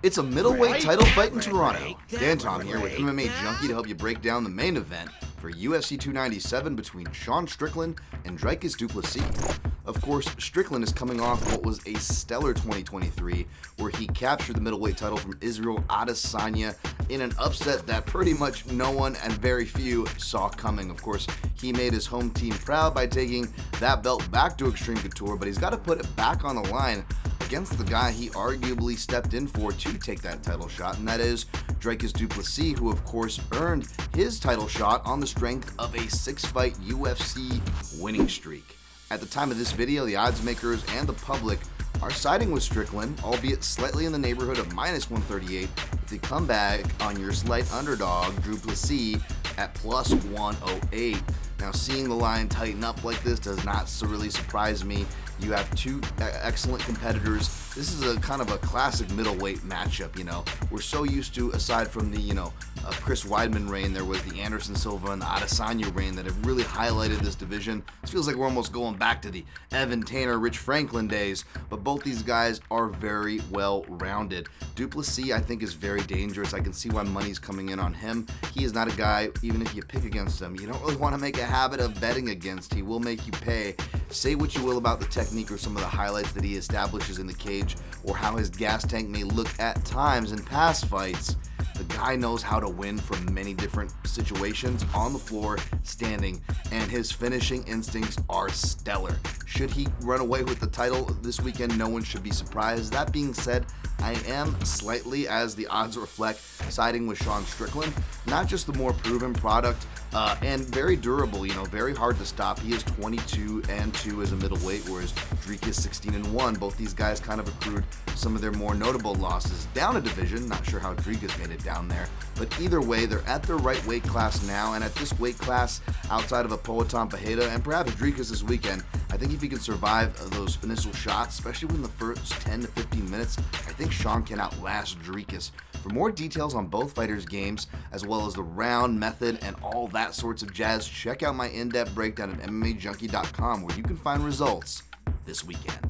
It's a middleweight title fight in Toronto. Dan Tom here with MMA Junkie to help you break down the main event for UFC 297 between Sean Strickland and Dricus Du Plessis. Of course, Strickland is coming off what was a stellar 2023, where he captured the middleweight title from Israel Adesanya in an upset that pretty much no one and very few saw coming. Of course, he made his home team proud by taking that belt back to Extreme Couture, but he's got to put it back on the line against the guy he arguably stepped in for to take that title shot, and that is Dricus Du Plessis, who of course earned his title shot on the strength of a 6-fight UFC winning streak. At the time of this video, the odds makers and the public are siding with Strickland, albeit slightly in the neighborhood of -138, with the comeback on your slight underdog, Du Plessis, at +108. Now, seeing the line tighten up like this does not really surprise me. You have two excellent competitors. This is a kind of a classic middleweight matchup, We're so used to, aside from the, Chris Weidman reign, there was the Anderson Silva and the Adesanya reign that have really highlighted this division. It feels like we're almost going back to the Evan Tanner, Rich Franklin days, but both these guys are very well-rounded. Du Plessis, I think, is very dangerous. I can see why money's coming in on him. He is not a guy, even if you pick against him, you don't really want to make a habit of betting against. He will make you pay. Say what you will about the technique or some of the highlights that he establishes in the cage, or how his gas tank may look at times in past fights. The guy knows how to win from many different situations, on the floor, standing, and his finishing instincts are stellar. Should he run away with the title this weekend, no one should be surprised. That being said, I am slightly, as the odds reflect, siding with Sean Strickland. Not just the more proven product, and very durable, very hard to stop. He is 22-2 as a middleweight, whereas Dricus 16-1. Both these guys kind of accrued some of their more notable losses down a division. Not sure how Dricus made it down there, but either way, they're at their right weight class now, and at this weight class, outside of a Poatan Pajeda and perhaps Dricus this weekend, I think if he can survive those initial shots, especially within the first 10 to 15 minutes, I think Sean can outlast Dricus. For more details on both fighters' games, as well as the round method and all that sorts of jazz, check out my in-depth breakdown at MMAJunkie.com, where you can find results this weekend.